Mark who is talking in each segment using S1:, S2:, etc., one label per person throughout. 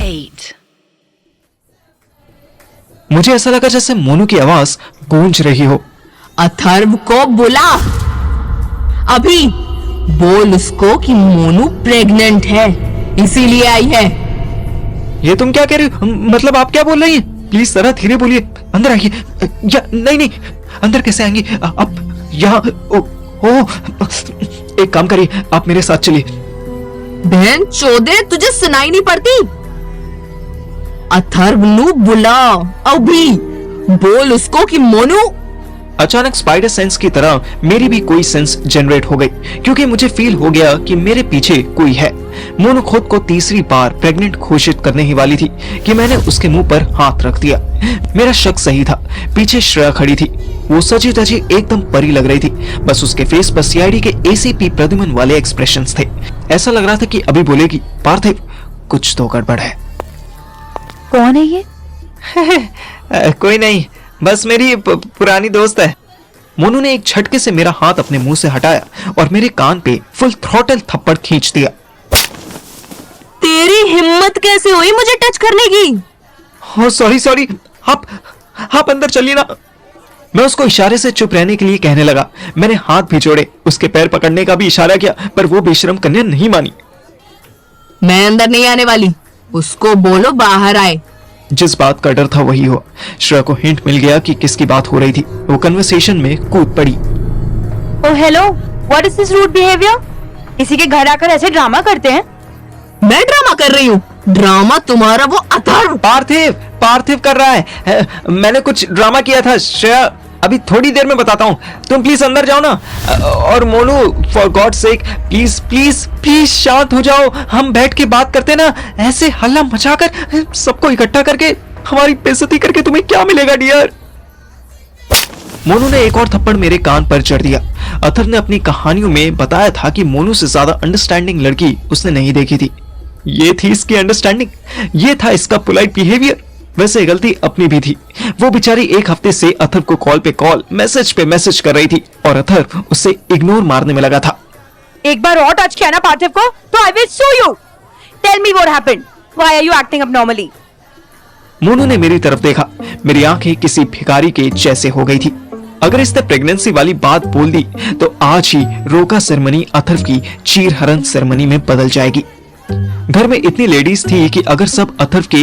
S1: 8.
S2: मुझे ऐसा लगा जैसे मोनू की आवाज गूंज रही हो।
S3: अथर्व को बुला, अभी बोल उसको कि मोनू प्रेग्नेंट है, इसीलिए आई है।
S2: ये तुम क्या कह रही हो? मतलब आप क्या बोल रही हैं? प्लीज जरा धीरे बोलिए। अंदर आइए। या नहीं, अंदर कैसे आएंगी आप? यहाँ एक काम करिए, आप मेरे साथ चलिए।
S3: बहन चोदे, तुझे सुनाई नहीं पड़ती? अथर्व नु बुला, अभी बोल उसको कि मोनू।
S2: अचानक स्पाइडर सेंस की तरह मेरी भी कोई सेंस जनरेट हो गई, क्योंकि मुझे फील हो गया कि मेरे पीछे कोई है। मोनू खुद को तीसरी बार प्रेग्नेंट घोषित करने ही वाली थी कि मैंने उसके मुंह पर हाथ रख दिया। मेरा शक सही था, पीछे श्रेया खड़ी थी। वो सजी धजी एकदम परी लग रही थी, बस उसके फेस पर सीआईडी के एसीपी प्रद्युमन वाले एक्सप्रेशंस थे। ऐसा लग रहा था कि अभी बोलेगी, पार्थिव कुछ तो गड़बड़ है।
S4: कौन है ये?
S2: कोई नहीं, बस मेरी पुरानी दोस्त है। मोनू ने एक झटके से मेरा हाथ अपने मुंह से हटाया और मेरे कान पे फुल थ्रॉटल थप्पड़ खींच दिया।
S3: तेरी हिम्मत कैसे हुई मुझे टच करने की?
S2: oh, सॉरी, आप अंदर चलिए ना। मैं उसको इशारे से चुप रहने के लिए कहने लगा। मैंने हाथ भी जोड़े, उसके पैर पकड़ने का भी इशारा किया, पर वो बेशरम कन्या नहीं मानी।
S3: मैं अंदर नहीं आने वाली, उसको बोलो बाहर आए।
S2: जिस बात का डर था वही हुआ। श्रेया को हिंट मिल गया कि किसकी बात हो रही थी। वो कन्वर्सेशन में कूद पड़ी।
S4: Oh hello, what is this rude behaviour? किसी के घर आकर ऐसे ड्रामा करते हैं?
S3: मैं ड्रामा कर रही हूँ? ड्रामा तुम्हारा वो अथर्व।
S2: पार्थिव कर रहा है। मैंने कुछ ड्रामा किया था श्रेया, अभी थोड़ी देर में बताता हूँ। तुम प्लीज अंदर जाओ ना। और Monu, for God sake please शांत हो जाओ। हम बैठ के बात करते ना, ऐसे हल्ला मचाकर सबको इकट्ठा करके हमारी बेइज्जती करके तुम्हें क्या मिलेगा डियर? मोनू ने एक और थप्पड़ मेरे कान पर जड़ दिया। अथर्व ने अपनी कहानियों में बताया था कि मोनू से ज्यादा अंडरस्टैंडिंग लड़की उसने नहीं देखी थी। ये थी इसकी अंडरस्टैंडिंग, ये था इसका पोलाइट बिहेवियर। वैसे गलती अपनी भी थी। वो बेचारी एक हफ्ते से अथर्व को कॉल पे कॉल, मैसेज पे मैसेज कर रही थी और अथर्व उससे इग्नोर मारने में लगा था।
S4: एक बार और टच किया ना पार्थिव को तो I will sue you. Tell me what happened, why are you acting abnormally?
S2: Monu ने मेरी तरफ देखा। मेरी आंखें किसी भिखारी के जैसे हो गई थी। अगर इसने प्रेगनेंसी वाली बात बोल दी तो आज ही रोका सेरेमनी अथर्व की चीरहरण सेरेमनी में बदल जाएगी। घर में इतनी लेडीज थी कि अगर सब अथर्व के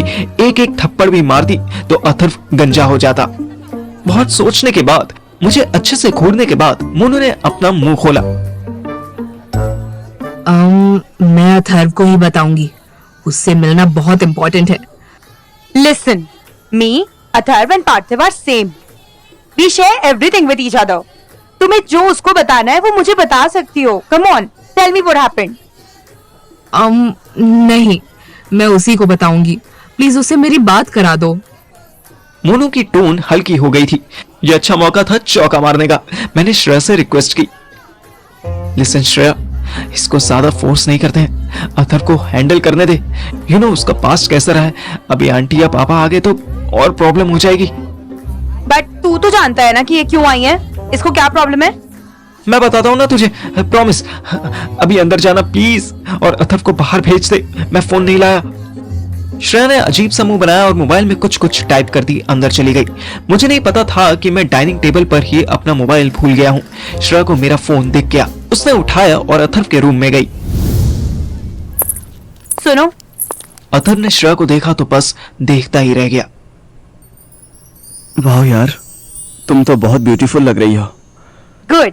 S2: एक एक थप्पड़ भी मार दी तो अथर्व गंजा हो जाता। बहुत सोचने के बाद, मुझे अच्छे से घूरने के बाद मोनू ने अपना मुंह खोला।
S3: मैं अथर्व को ही बताऊंगी, उससे मिलना बहुत इंपॉर्टेंट है।
S4: Listen, me, Atharva and Parthiv are same. We share everything with each other. तुम्हें जो उसको बताना है वो मुझे बता सकती हो। Come on, tell me what happened.
S3: नहीं, मैं उसी को बताऊंगी। प्लीज उससे मेरी बात करा दो।
S2: मोनू की टोन हल्की हो गई थी। यह अच्छा मौका था चौका मारने का। मैंने श्रेया से रिक्वेस्ट की, लिसन श्रेया, इसको ज्यादा फोर्स नहीं करते हैं, अथर्व को हैंडल करने दे। यू नो उसका पास्ट कैसा रहा है। अभी आंटी या पापा आ गए तो और प्रॉब्लम हो जाएगी।
S4: बट तू तो जानता है ना कि ये क्यों आई है, इसको क्या प्रॉब्लम है?
S2: मैं बताता हूँ ना तुझे, प्रॉमिस। अभी अंदर जाना प्लीज और अथर्व को बाहर भेज दे। मैं फोन नहीं लाया। श्रेया ने अजीब सा मुंह बनाया और मोबाइल में कुछ टाइप कर दी, अंदर चली गई। मुझे नहीं पता था कि मैं डाइनिंग टेबल पर ही अपना मोबाइल भूल गया हूँ। श्रेया को मेरा फोन दिख गया, उसने उठाया और अथर्व के रूम में गई।
S4: सुनो,
S2: अथर्व ने श्रेया को देखा तो बस देखता ही रह गया।
S5: वाह यार, तुम तो बहुत ब्यूटीफुल लग रही हो।
S4: गुड,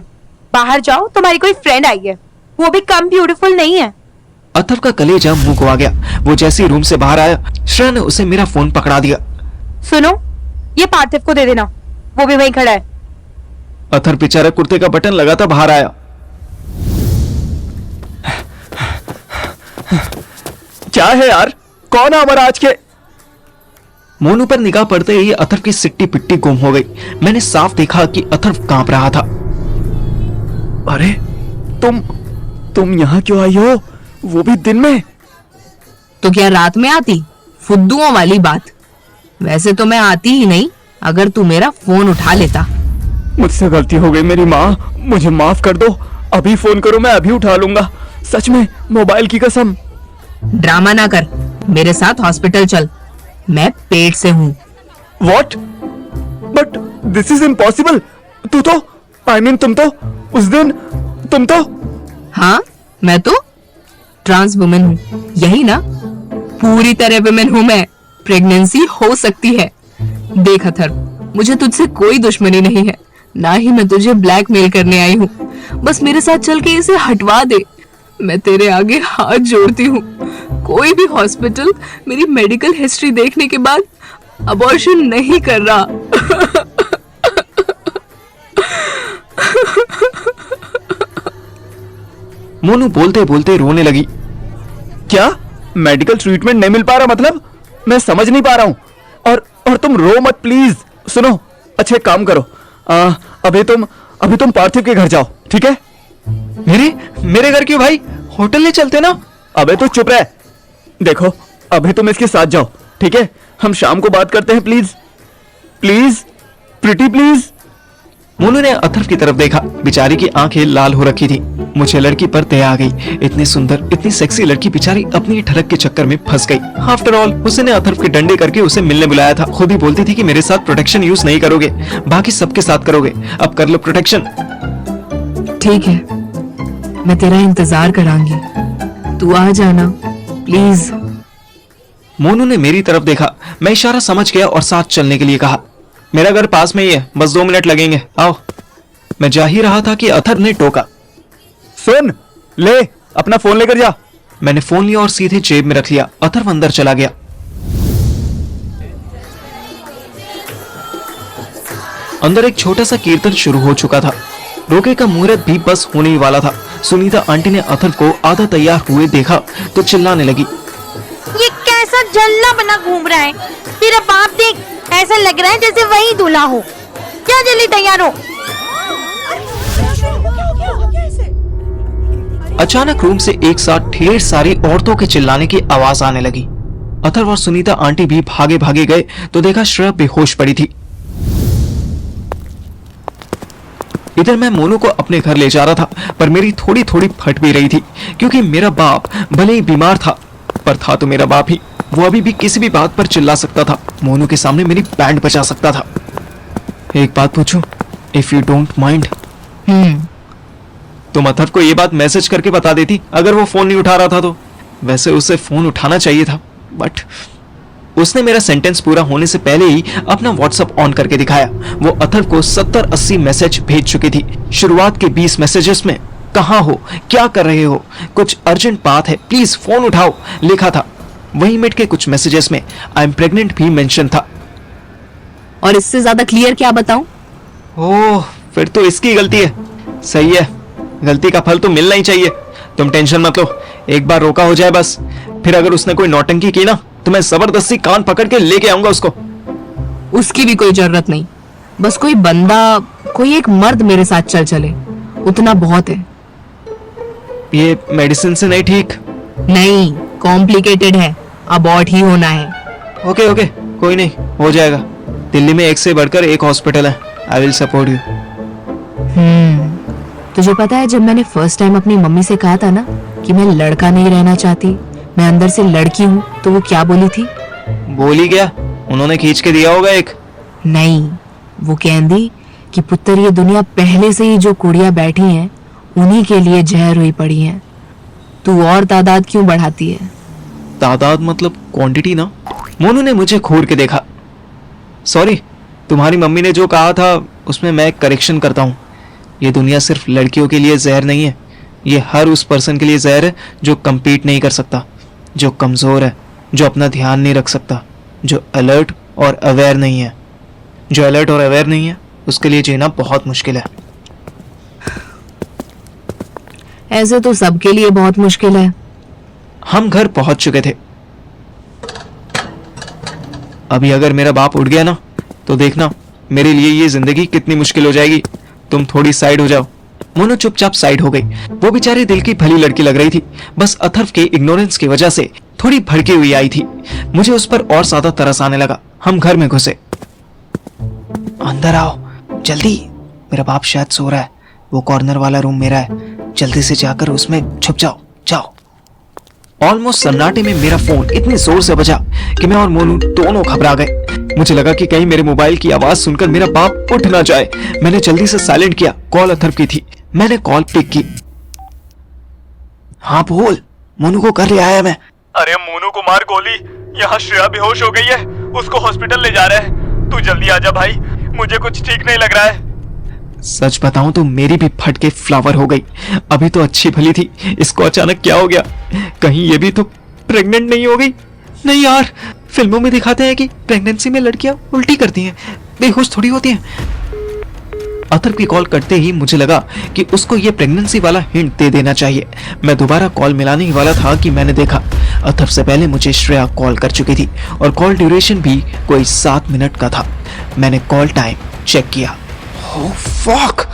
S4: बाहर जाओ, तुम्हारी कोई फ्रेंड आई है, वो भी कम ब्यूटीफुल नहीं है।
S2: अथर्व का कलेजा मुंह को आ गया। वो जैसे ही रूम से बाहर आया, श्रेया ने उसे मेरा फोन पकड़ा दिया।
S4: सुनो, ये पार्थिव को दे देना, वो भी वहीं खड़ा है।
S2: अथर्व बेचारा कुर्ते का बटन लगाता बाहर आया।
S5: क्या है यार, कौन है अमर आज के?
S2: मोनू पर निगाह पड़ते ही अथर्व की सिट्टी पिट्टी गुम हो गई। मैंने साफ देखा कि अथर्व कांप रहा था।
S5: अरे तुम यहाँ क्यों आई हो, वो भी दिन में?
S3: तो क्या रात में आती? फुद्दुओं वाली बात। वैसे तो मैं आती ही नहीं अगर तू मेरा फोन उठा लेता।
S5: मुझसे गलती हो गई मेरी माँ, मुझे माफ कर दो। अभी फोन करो, मैं अभी उठा लूंगा, सच में, मोबाइल की कसम।
S3: ड्रामा ना कर, मेरे साथ हॉस्पिटल चल, मैं पेट से हूँ।
S5: What? But this is impossible. तू तो तुम तो उस दिन तुम तो
S3: हाँ, मैं तो ट्रांस वुमेन हूँ, यही ना? पूरी तरह वुमेन हूँ मैं। प्रेगनेंसी हो सकती है। देख अथर्व, मुझे तुझसे कोई दुश्मनी नहीं है, ना ही मैं तुझे ब्लैकमेल करने आई हूँ। बस मेरे साथ चल के इसे हटवा दे। मैं तेरे आगे हाथ जोड़ती हूँ। कोई भी हॉस्पिटल मेरी मेडिकल हिस्ट्री देखने के बाद अबॉर्शन नहीं कर रहा।
S2: मोनू बोलते बोलते रोने लगी।
S5: क्या मेडिकल ट्रीटमेंट नहीं मिल पा रहा? मतलब मैं समझ नहीं पा रहा हूं। और तुम रो मत प्लीज। सुनो, अच्छे काम करो, अभी तुम पार्थिव के घर जाओ, ठीक है?
S2: मेरे घर क्यों भाई? होटल ले चलते ना।
S5: अबे तो चुप रह। देखो, अभी तुम इसके साथ जाओ, ठीक है? हम शाम को बात करते हैं, please please, pretty please.
S2: Monu ने अथर्व की तरफ देखा। बेचारी की आंखें लाल हो रखी थी। मुझे लड़की पर दया आ गई। इतनी सुंदर, इतनी सेक्सी लड़की बेचारी अपनी ठड़क के चक्कर में फंस गई। आफ्टर ऑल उसने अथर्व के डंडे करके उसे मिलने बुलाया था। खुद ही बोलती थी कि मेरे साथ प्रोटेक्शन यूज नहीं करोगे, बाकी सबके साथ करोगे। अब कर लो प्रोटेक्शन।
S3: ठीक है, मैं तेरा इंतजार करांगी, तू आ जाना प्लीज।
S2: मोनू ने मेरी तरफ देखा। मैं इशारा समझ गया और साथ चलने के लिए कहा। मेरा घर पास में ही है, बस 2 मिनट लगेंगे, आओ। मैं जा ही रहा था कि अथर्व ने टोका।
S5: सुन, ले अपना फोन लेकर जा।
S2: मैंने फोन लिया और सीधे जेब में रख लिया। अथर्व अंदर चला गया। अंदर एक छोटा सा कीर्तन शुरू हो चुका था। रोके का मुहूर्त भी बस होने ही वाला था। सुनीता आंटी ने अथर्व को आधा तैयार हुए देखा तो चिल्लाने लगी,
S4: ये कैसा जल्ला बना घूम रहा है? तेरा बाप देख, ऐसा लग रहा है जैसे वही दूल्हा हो। क्या जल्दी तैयार हो।
S2: अचानक रूम से एक साथ ढेर सारी औरतों के चिल्लाने की आवाज आने लगी। अथर्व और सुनीता आंटी भी भागे भागे गए तो देखा श्रेया बेहोश पड़ी थी। इधर मैं मोनू को अपने घर ले जा रहा था, पर मेरी थोड़ी थोड़ी फट भी रही थी, क्योंकि मेरा बाप भले ही बीमार था, पर था तो मेरा बाप ही। वो अभी भी किसी भी बात पर चिल्ला सकता था। मोनू के सामने मेरी बैंड बजा सकता था। एक बात पूछूं, इफ यू डोंट माइंड? तुम अथर्व को ये बात मैसेज करके बता देती अगर वो फोन नहीं उठा रहा था तो। वैसे उसे फोन उठाना चाहिए था, बट उसने मेरा सेंटेंस पूरा होने से पहले ही अपना व्हाट्सएप ऑन करके दिखाया। वो अथर्व को 70-80 मैसेज भेज चुकी थी। शुरुआत के 20 मैसेजेस में कहाँ हो, क्या कर रहे हो, कुछ अर्जेंट बात है, प्लीज फोन उठाओ लिखा था। वहीं मिट के कुछ मैसेजेस में आई एम प्रेग्नेंट भी मेंशन था।
S3: और इससे ज्यादा क्लियर क्या बताऊं?
S2: ओह, फिर तो इसकी गलती है। सही है, गलती का फल तो मिलना ही चाहिए। तुम टेंशन मत लो, एक बार रोका हो जाए बस। फिर अगर उसने कोई नौटंकी की ना तो मैं जबरदस्ती कान पकड़ के लेके आऊंगा उसको।
S3: उसकी भी कोई जरूरत नहीं, बस कोई बंदा, कोई एक मर्द मेरे साथ चल चले, उतना बहुत है।
S2: ये मेडिसिन से नहीं ठीक?
S3: नहीं, कॉम्प्लिकेटेड है, अबॉर्ट ही होना है।
S2: ओके ओके, कोई नहीं, हो जाएगा। दिल्ली में एक से बढ़कर एक हॉस्पिटल है। I will support you.
S3: तुझे पता है, जब मैंने फर्स्ट टाइम अपनी मम्मी से कहा था ना कि मैं लड़का नहीं रहना चाहती, मैं अंदर से लड़की हूँ, तो वो क्या बोली थी?
S2: बोली क्या? उन्होंने खींच के दिया होगा एक।
S3: नहीं, वो कहती कि पुत्र, ये दुनिया पहले से ही जो कुड़ियां बैठी हैं उन्हीं के लिए जहर हुई पड़ी हैं, तू और तादाद क्यों बढ़ाती है?
S2: तादाद मतलब क्वांटिटी ना। मोनू ने मुझे घूर के देखा। सॉरी, तुम्हारी मम्मी ने जो कहा था उसमें मैं करेक्शन करता हूँ। ये दुनिया सिर्फ लड़कियों के लिए जहर नहीं है, ये हर उस पर्सन के लिए जहर है जो कम्पीट नहीं कर सकता, जो कमजोर है, जो अपना ध्यान नहीं रख सकता, जो अलर्ट और अवेयर नहीं है। जो अलर्ट और अवेयर नहीं है उसके लिए जीना बहुत मुश्किल है।
S3: ऐसे तो सबके लिए बहुत मुश्किल है।
S2: हम घर पहुंच चुके थे। अभी अगर मेरा बाप उठ गया ना तो देखना मेरे लिए ये जिंदगी कितनी मुश्किल हो जाएगी। तुम थोड़ी साइड हो जाओ। मोनू चुपचाप साइड हो गई। वो बेचारी दिल की भली लड़की लग रही थी, बस अथर्व के इग्नोरेंस की वजह से थोड़ी भड़की हुई आई थी। मुझे उस पर और ज्यादा तरस आने लगा। हम घर में घुसे। अंदर आओ जल्दी, मेरा बाप शायद सो रहा है। वो कॉर्नर वाला रूम मेरा है, जल्दी से जाकर उसमें छुप जाओ। जाओ। ऑलमोस्ट सन्नाटे में मेरा फोन इतनी जोर से बजा कि मैं और मोनू दोनों घबरा गए। मुझे लगा कि कहीं मेरे मोबाइल की आवाज सुनकर मेरा बाप उठ ना जाए। मैंने जल्दी से साइलेंट किया। कॉल अथर्व की थी। मैंने कॉल पिक की। हाँ बोल, मोनू को कर ले आया मैं।
S5: अरे मोनू को मार गोली, यहाँ श्रेया बेहोश हो गई है, उसको हॉस्पिटल ले जा रहे हैं, तू जल्दी आजा भाई, मुझे कुछ ठीक नहीं लग रहा है।
S2: सच बताऊं तो मेरी भी फट के फ्लावर हो गई। अभी तो अच्छी भली थी, इसको अचानक क्या हो गया? कहीं ये भी तो प्रेग्नेंट नहीं हो गई? नहीं यार, फिल्मों में दिखाते हैं कि प्रेगनेंसी में लड़कियां उल्टी करती हैं, बेहोश थोड़ी होती हैं। अथर्व की कॉल करते ही मुझे लगा कि उसको ये प्रेगनेंसी वाला हिंट दे देना चाहिए। मैं दोबारा कॉल मिलाने ही वाला था कि मैंने देखा अथर्व से पहले मुझे श्रेया कॉल कर चुकी थी और कॉल ड्यूरेशन भी कोई 7 मिनट का था। मैंने कॉल टाइम चेक किया। Oh fuck!